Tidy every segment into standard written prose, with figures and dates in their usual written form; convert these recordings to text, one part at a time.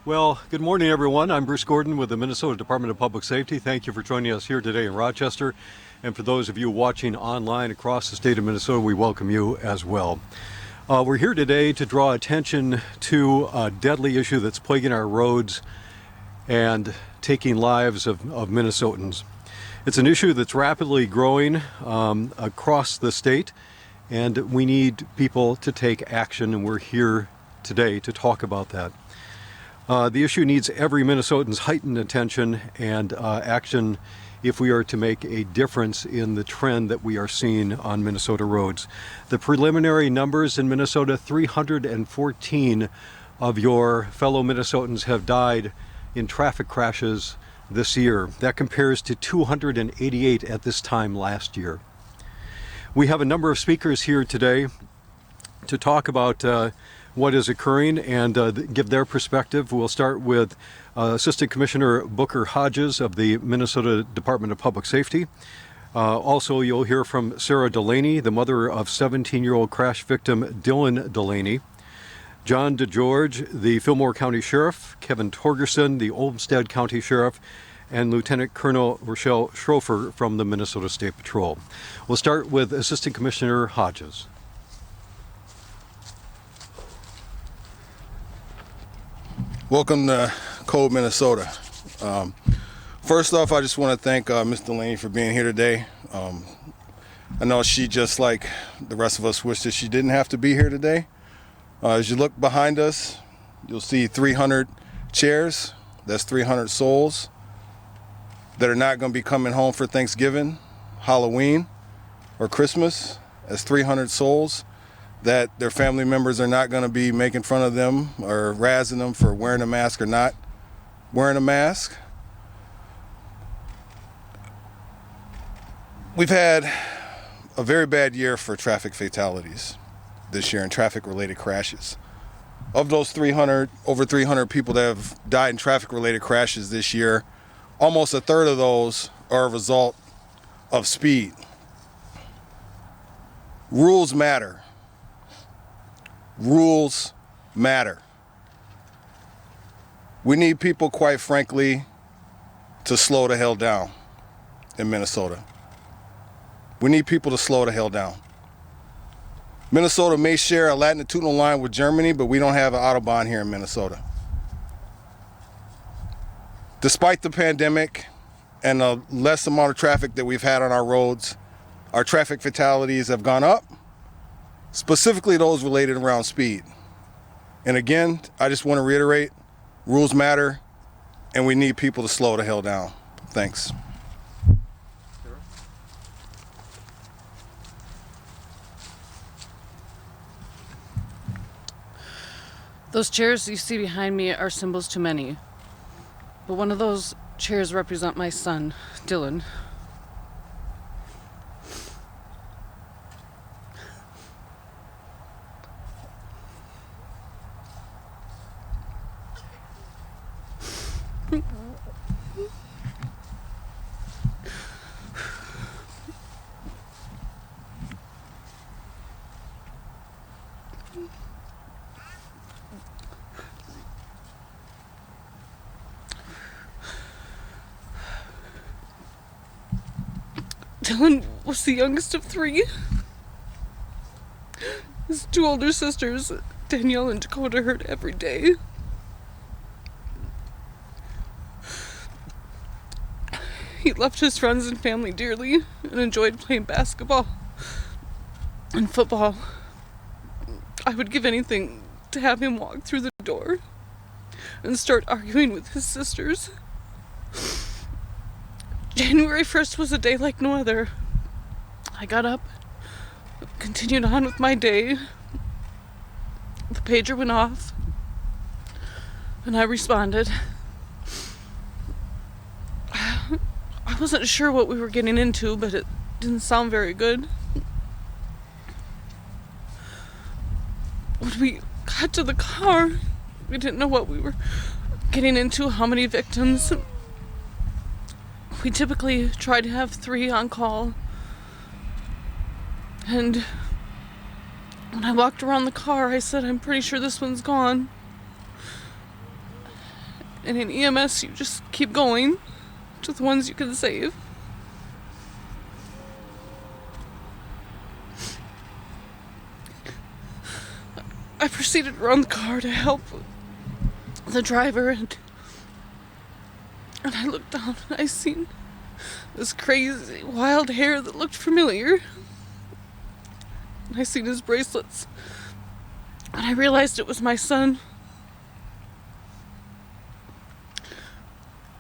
Well, good morning, everyone. I'm Bruce Gordon with the Minnesota Department of Public Safety. Thank you for joining us here today in Rochester. And for those of you watching online across the state of Minnesota, we welcome you as well. We're here today to draw attention to a deadly issue that's plaguing our roads and taking lives of Minnesotans. It's an issue that's rapidly growing across the state, and we need people to take action, and we're here today to talk about that. The issue needs every Minnesotan's heightened attention and action if we are to make a difference in the trend that we are seeing on Minnesota roads. The preliminary numbers in Minnesota, 314 of your fellow Minnesotans have died in traffic crashes this year. That compares to 288 at this time last year. We have a number of speakers here today to talk about what is occurring and give their perspective. We'll start with Assistant Commissioner Booker Hodges of the Minnesota Department of Public Safety. Also, you'll hear from Sarah Delaney, the mother of 17-year-old crash victim Dylan Delaney. John DeGeorge, the Fillmore County Sheriff. Kevin Torgerson, the Olmsted County Sheriff. And Lieutenant Colonel Rochelle Schrofer from the Minnesota State Patrol. We'll start with Assistant Commissioner Hodges. Welcome to Cold Minnesota. First off, I just want to thank Ms. Delaney for being here today. I know she, just like the rest of us, wished that she didn't have to be here today. As you look behind us, you'll see 300 chairs. That's 300 souls that are not going to be coming home for Thanksgiving, Halloween, or Christmas. That's 300 souls that their family members are not going to be making fun of them or razzing them for wearing a mask or not wearing a mask. We've had a very bad year for traffic fatalities this year and traffic-related crashes. Of those 300, over 300 people that have died in traffic-related crashes this year, almost a third of those are a result of speed. Rules matter. Rules matter. We need people, quite frankly, to slow the hell down in Minnesota. We need people to slow the hell down. Minnesota may share a latitudinal line with Germany, but we don't have an Autobahn here in Minnesota. Despite the pandemic and the less amount of traffic that we've had on our roads, our traffic fatalities have gone up, specifically those related around speed. And again, I just want to reiterate, rules matter, and we need people to slow the hell down. Thanks. Those chairs you see behind me are symbols to many, but one of those chairs represents my son, Dylan. Dylan was the youngest of three. His two older sisters, Danielle and Dakota, hurt every day. He loved his friends and family dearly and enjoyed playing basketball and football. I would give anything to have him walk through the door and start arguing with his sisters. January 1st was a day like no other. I got up, continued on with my day. The pager went off, and I responded. I wasn't sure what we were getting into, but it didn't sound very good. When we got to the car, we didn't know what we were getting into, how many victims. We typically try to have 3 on call. And when I walked around the car, I said, I'm pretty sure this one's gone. And in EMS, you just keep going to the ones you can save. I proceeded around the car to help the driver, and I looked down and I seen this crazy wild hair that looked familiar. And I seen his bracelets, and I realized it was my son.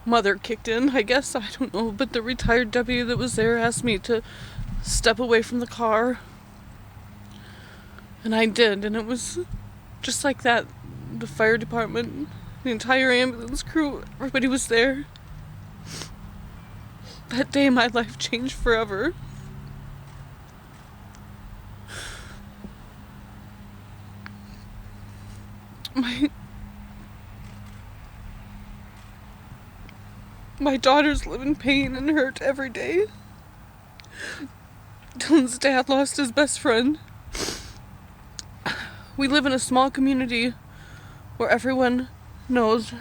Mother kicked in, I guess, I don't know, but the retired deputy that was there asked me to step away from the car. And I did, and it was just like that. The fire department, the entire ambulance crew, everybody was there. That day my life changed forever. My daughters live in pain and hurt every day. Dylan's dad lost his best friend. We live in a small community where everyone knows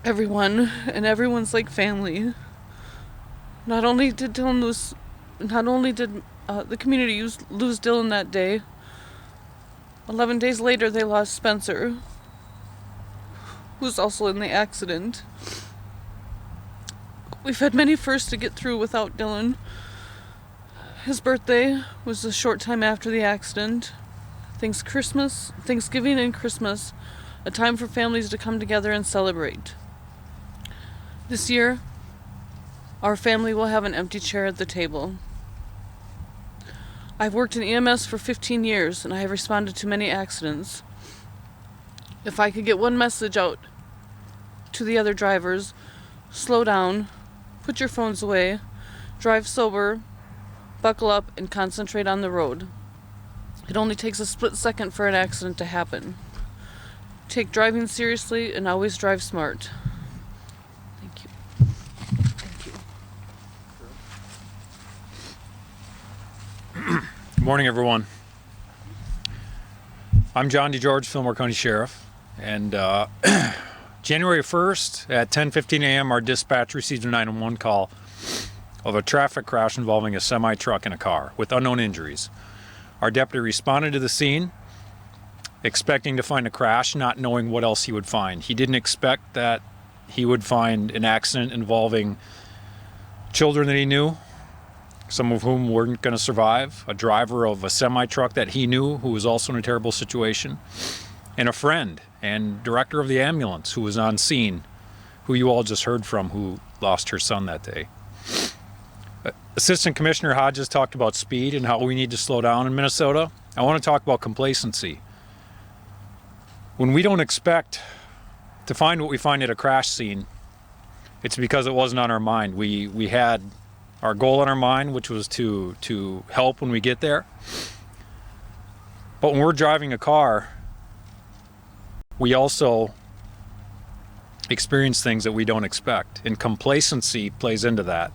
everyone, and everyone's like family. Not only did the community lose Dylan that day, 11 days later they lost Spencer, who was also in the accident. We've had many firsts to get through without Dylan. His birthday was a short time after the accident. Thanksgiving and Christmas, a time for families to come together and celebrate. This year, our family will have an empty chair at the table. I've worked in EMS for 15 years, and I have responded to many accidents. If I could get one message out to the other drivers: slow down, put your phones away, drive sober, buckle up, and concentrate on the road. It only takes a split second for an accident to happen. Take driving seriously and always drive smart. Thank you. Thank you. Good morning, everyone. I'm John DeGeorge, Fillmore County Sheriff, and January 1st at 10:15 a.m. our dispatch received a 911 call of a traffic crash involving a semi-truck and a car with unknown injuries. Our deputy responded to the scene, expecting to find a crash, not knowing what else he would find. He didn't expect that he would find an accident involving children that he knew, some of whom weren't going to survive, a driver of a semi-truck that he knew who was also in a terrible situation, and a friend and director of the ambulance who was on scene, who you all just heard from, who lost her son that day. Assistant Commissioner Hodges talked about speed and how we need to slow down in Minnesota. I want to talk about complacency. When we don't expect to find what we find at a crash scene, it's because it wasn't on our mind. We had our goal in our mind, which was to help when we get there. But when we're driving a car, we also experience things that we don't expect, and complacency plays into that.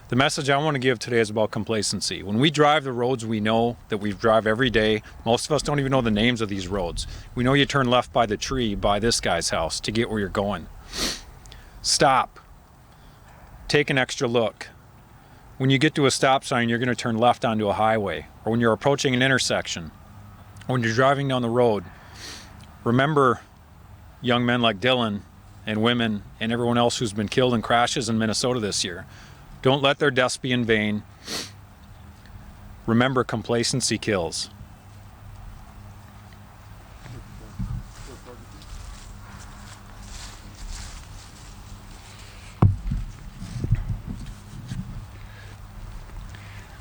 The message I want to give today is about complacency. When we drive the roads we know that we drive every day, most of us don't even know the names of these roads. We know you turn left by the tree by this guy's house to get where you're going. Stop. Take an extra look. When you get to a stop sign, you're going to turn left onto a highway, or when you're approaching an intersection, or when you're driving down the road. Remember young men like Dylan and women and everyone else who's been killed in crashes in Minnesota this year. Don't let their deaths be in vain. Remember, complacency kills.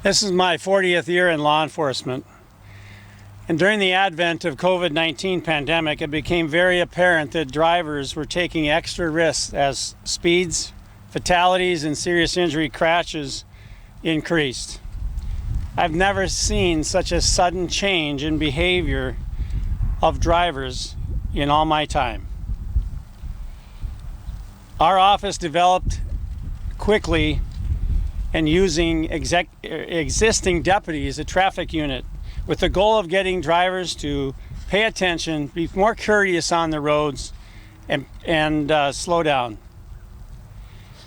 This is my 40th year in law enforcement. And during the advent of COVID-19 pandemic, it became very apparent that drivers were taking extra risks as speeds, fatalities, and serious injury crashes increased. I've never seen such a sudden change in behavior of drivers in all my time. Our office developed quickly and using existing deputies, a traffic unit, with the goal of getting drivers to pay attention, be more courteous on the roads, and slow down.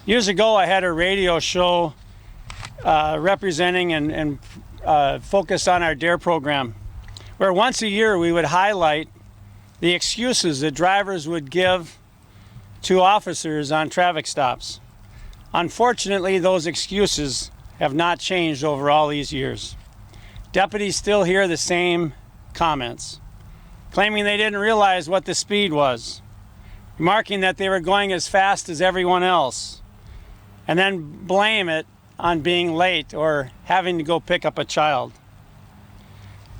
Years ago, I had a radio show representing and focused on our DARE program, where once a year we would highlight the excuses that drivers would give to officers on traffic stops. Unfortunately, those excuses have not changed over all these years. Deputies still hear the same comments, claiming they didn't realize what the speed was, remarking that they were going as fast as everyone else, and then blame it on being late or having to go pick up a child.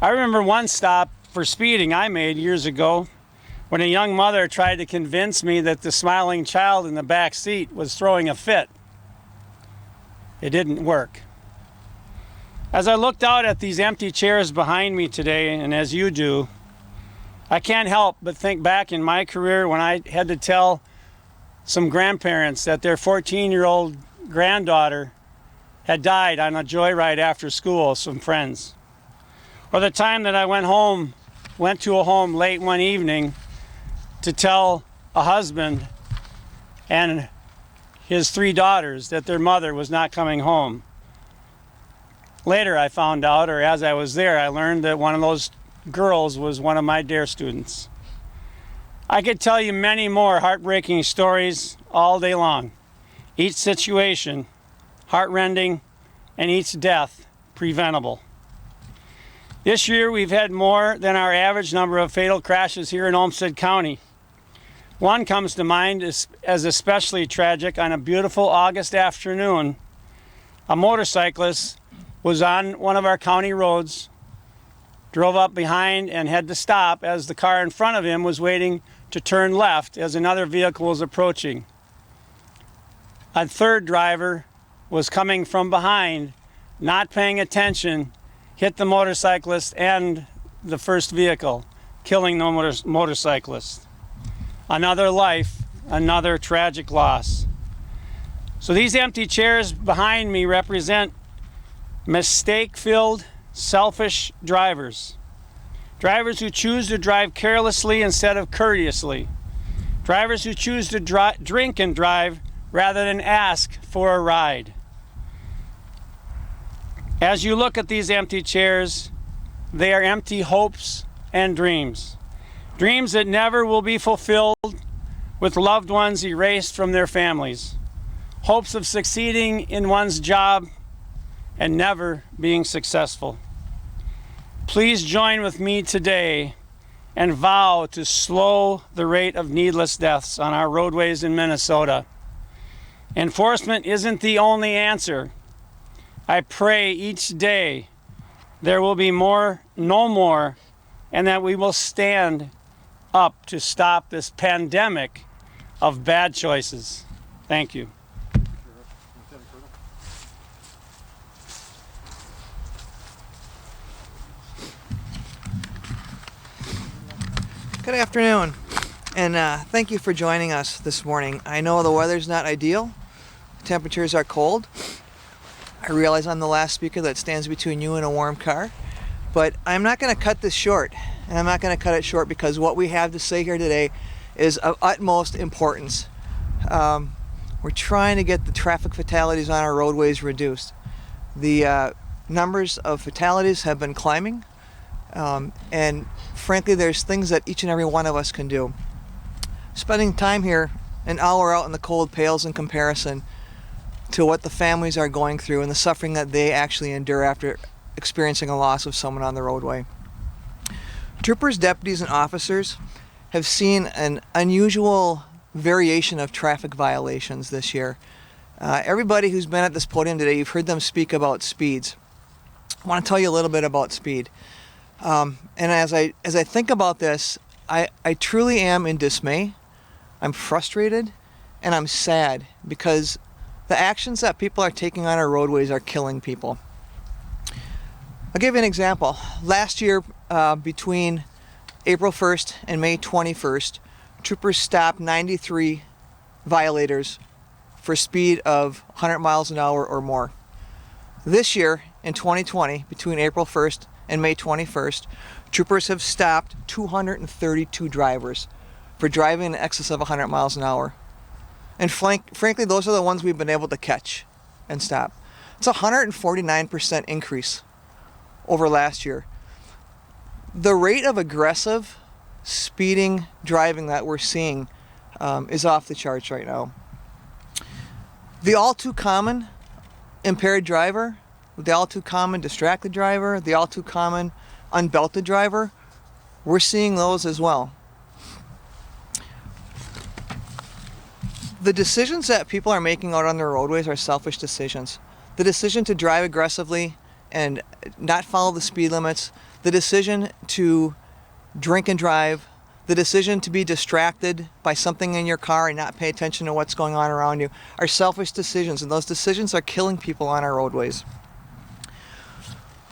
I remember one stop for speeding I made years ago when a young mother tried to convince me that the smiling child in the back seat was throwing a fit. It didn't work. As I looked out at these empty chairs behind me today, and as you do, I can't help but think back in my career when I had to tell some grandparents that their 14-year-old granddaughter had died on a joyride after school with some friends. Or the time that I went to a home late one evening to tell a husband and his 3 daughters that their mother was not coming home. Later I found out, or as I was there, I learned that one of those girls was one of my DARE students. I could tell you many more heartbreaking stories all day long. Each situation heartrending, and each death preventable. This year we've had more than our average number of fatal crashes here in Olmsted County. One comes to mind as especially tragic. On a beautiful August afternoon, a motorcyclist was on one of our county roads, drove up behind and had to stop as the car in front of him was waiting to turn left as another vehicle was approaching. A third driver was coming from behind, not paying attention, hit the motorcyclist and the first vehicle, killing the motorcyclist. Another life, another tragic loss. So these empty chairs behind me represent mistake-filled, selfish drivers. Drivers who choose to drive carelessly instead of courteously. Drivers who choose to drink and drive rather than ask for a ride. As you look at these empty chairs, they are empty hopes and dreams. Dreams that never will be fulfilled, with loved ones erased from their families. Hopes of succeeding in one's job and never being successful. Please join with me today and vow to slow the rate of needless deaths on our roadways in Minnesota. Enforcement isn't the only answer. I pray each day there will be no more, and that we will stand up to stop this pandemic of bad choices. Thank you. Good afternoon, and thank you for joining us this morning. I know the weather's not ideal. Temperatures are cold. I realize I'm the last speaker that stands between you and a warm car, but I'm not going to cut this short. And I'm not going to cut it short because what we have to say here today is of utmost importance. We're trying to get the traffic fatalities on our roadways reduced. The numbers of fatalities have been climbing, and frankly, there's things that each and every one of us can do. Spending time here an hour out in the cold pales in comparison to what the families are going through and the suffering that they actually endure after experiencing a loss of someone on the roadway. Troopers, deputies, and officers have seen an unusual variation of traffic violations this year. Everybody who's been at this podium today, you've heard them speak about speeds. I want to tell you a little bit about speed. And as I think about this, I truly am in dismay. I'm frustrated, and I'm sad because the actions that people are taking on our roadways are killing people. I'll give you an example. Last year, between April 1st and May 21st, troopers stopped 93 violators for speed of 100 miles an hour or more. This year, in 2020, between April 1st and May 21st, troopers have stopped 232 drivers for driving in excess of 100 miles an hour. And frankly, those are the ones we've been able to catch and stop. It's a 149% increase over last year. The rate of aggressive speeding driving that we're seeing is off the charts right now. The all too common impaired driver, the all too common distracted driver, the all too common unbelted driver, we're seeing those as well. The decisions that people are making out on their roadways are selfish decisions. The decision to drive aggressively and not follow the speed limits, the decision to drink and drive, the decision to be distracted by something in your car and not pay attention to what's going on around you are selfish decisions, and those decisions are killing people on our roadways.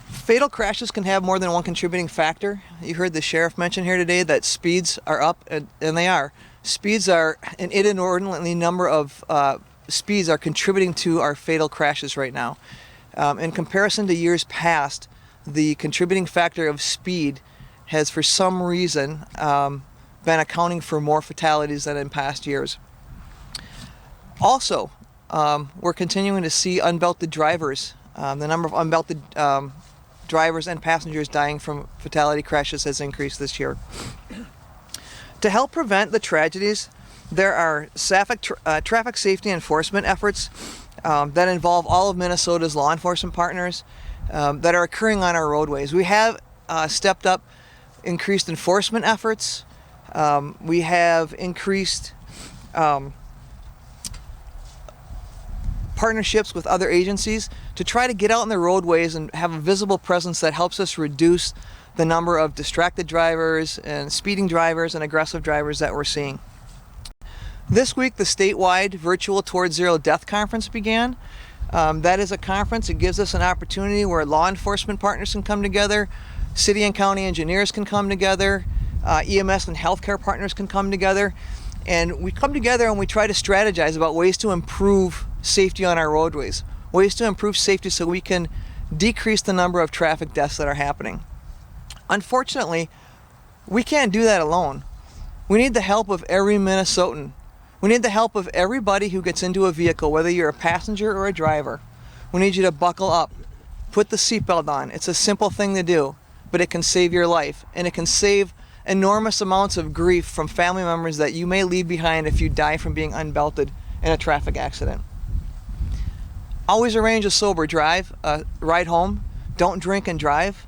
Fatal crashes can have more than one contributing factor. You heard the sheriff mention here today that speeds are up, and they are. Speeds are an inordinately number of speeds are contributing to our fatal crashes right now. In comparison to years past, the contributing factor of speed has for some reason been accounting for more fatalities than in past years. Also, we're continuing to see unbelted drivers. The number of unbelted drivers and passengers dying from fatality crashes has increased this year. To help prevent the tragedies, there are traffic safety enforcement efforts that involve all of Minnesota's law enforcement partners that are occurring on our roadways. We have stepped up increased enforcement efforts. We have increased partnerships with other agencies to try to get out on the roadways and have a visible presence that helps us reduce the number of distracted drivers and speeding drivers and aggressive drivers that we're seeing. This week, the statewide virtual Towards Zero Death Conference began. That is a conference that gives us an opportunity where law enforcement partners can come together, city and county engineers can come together, EMS and healthcare partners can come together, and we come together and we try to strategize about ways to improve safety on our roadways, ways to improve safety so we can decrease the number of traffic deaths that are happening. Unfortunately, we can't do that alone. We need the help of every Minnesotan. We need the help of everybody who gets into a vehicle, whether you're a passenger or a driver. We need you to buckle up, put the seatbelt on. It's a simple thing to do, but it can save your life, and it can save enormous amounts of grief from family members that you may leave behind if you die from being unbelted in a traffic accident. Always arrange a sober drive, ride home. Don't drink and drive.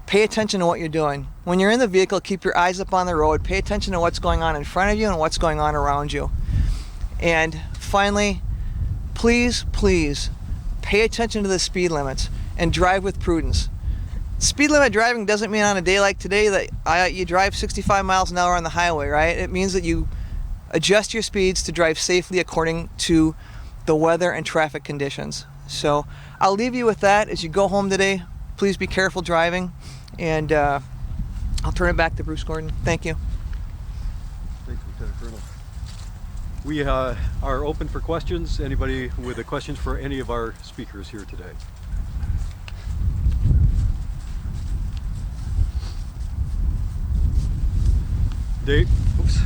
Pay attention to what you're doing. When you're in the vehicle, keep your eyes up on the road. Pay attention to what's going on in front of you and what's going on around you. And finally, please, please pay attention to the speed limits and drive with prudence. Speed limit driving doesn't mean on a day like today that you drive 65 miles an hour on the highway, right? It means that you adjust your speeds to drive safely according to the weather and traffic conditions. So I'll leave you with that as you go home today. Please be careful driving, and I'll turn it back to Bruce Gordon. Thank you. Thanks, Lieutenant Colonel. We are open for questions. Anybody with a questions for any of our speakers here today? Dave? Oops.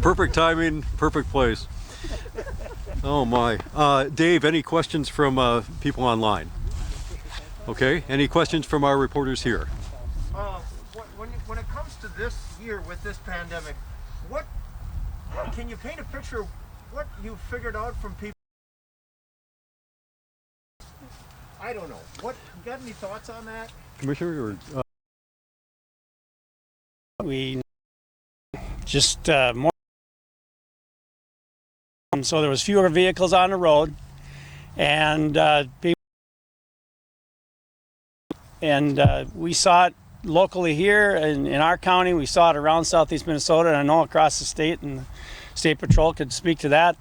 Perfect timing, perfect place. Oh my. Dave, any questions from people online? Okay, any questions from our reporters here? When it comes to this year with this pandemic, what can you paint a picture of what you figured out from people? I don't know. What, you got any thoughts on that? Commissioner, or We just more, so there was fewer vehicles on the road, and people, and we saw it locally here in our county. We saw it around southeast Minnesota, and I know across the state, and the State Patrol could speak to that,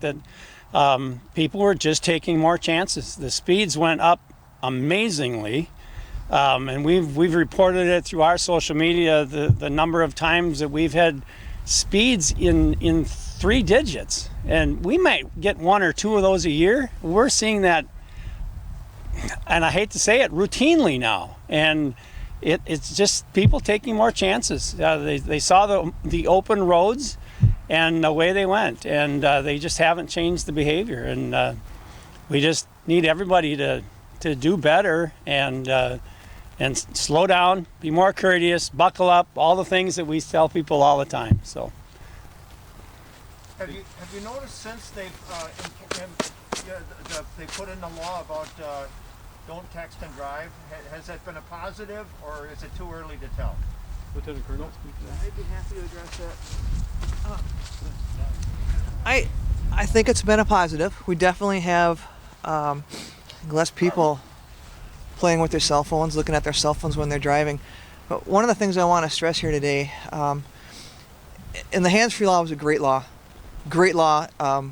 people were just taking more chances. The speeds went up amazingly, and we've reported it through our social media, the number of times that we've had speeds in 3 digits, and we might get 1 or 2 of those a year. We're seeing that and I hate to say it, routinely now. And it's just people taking more chances. They saw the open roads and away they went, and they just haven't changed the behavior. And we just need everybody to do better and slow down, be more courteous, buckle up, all the things that we tell people all the time. So, have you noticed since they put in the law about don't text and drive, has that been a positive, or is it too early to tell? Lieutenant Colonel? I'd be happy to address that. I think it's been a positive. We definitely have less people playing with their cell phones, looking at their cell phones when they're driving. But one of the things I want to stress here today, in the hands-free law was a great law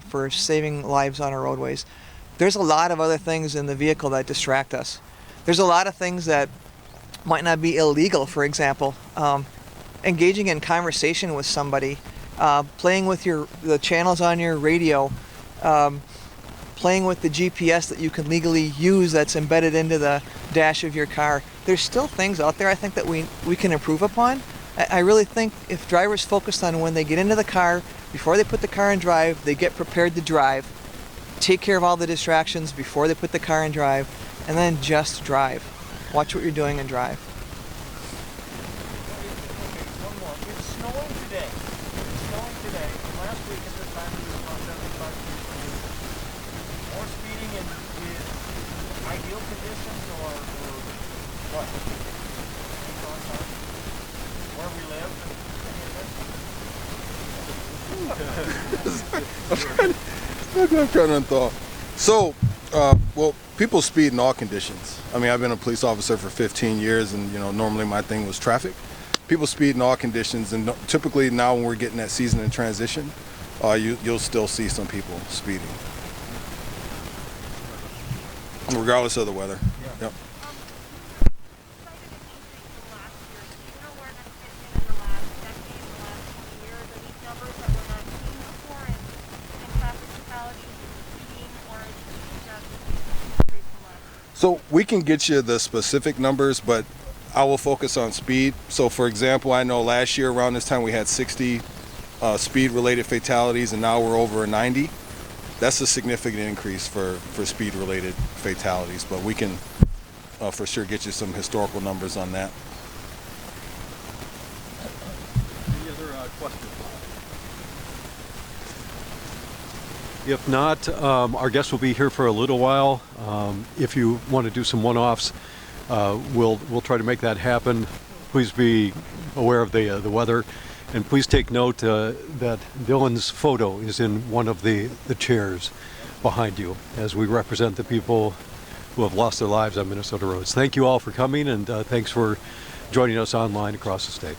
for saving lives on our roadways. There's a lot of other things in the vehicle that distract us. There's a lot of things that might not be illegal. For example, engaging in conversation with somebody, playing with the channels on your radio, playing with the GPS that you can legally use that's embedded into the dash of your car. There's still things out there I think that we can improve upon. I really think if drivers focused on when they get into the car, before they put the car in drive, they get prepared to drive, take care of all the distractions before they put the car in drive, and then just drive. Watch what you're doing and drive. One more. It's snowing today. Last week at this time it was about 75 degrees. More speeding in ideal conditions or what? Where we live and any of this? I'm trying to thought. So, well, people speed in all conditions. I mean, I've been a police officer for 15 years, and normally my thing was traffic. People speed in all conditions, and typically now when we're getting that season in transition, you'll still see some people speeding, regardless of the weather. Yeah. Yep. So we can get you the specific numbers, but I will focus on speed. So for example, I know last year around this time we had 60 speed-related fatalities, and now we're over 90. That's a significant increase for speed-related fatalities, but we can for sure get you some historical numbers on that. Any other questions? If not, our guests will be here for a little while. If you want to do some one-offs, we'll try to make that happen. Please be aware of the weather, and please take note that Dylan's photo is in one of the chairs behind you as we represent the people who have lost their lives on Minnesota roads. Thank you all for coming, and thanks for joining us online across the state.